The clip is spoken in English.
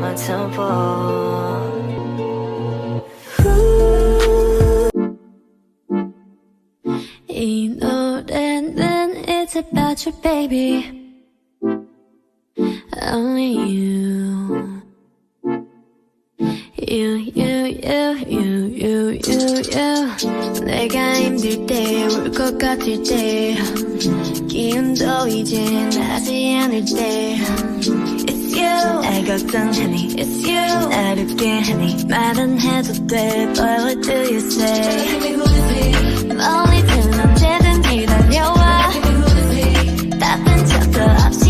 my tempo. 이 노래는 it's about you, baby. Only you. You. 내가 힘들 때, 울 것 같을 때, 기운도 이제 나지 않을 때. It's you. 날 걱정하니, it's you. 어렵게 하니, 말은 해도 돼, but what do you say? 멀리든 언제든 기다려와. 바쁜 척도 없어.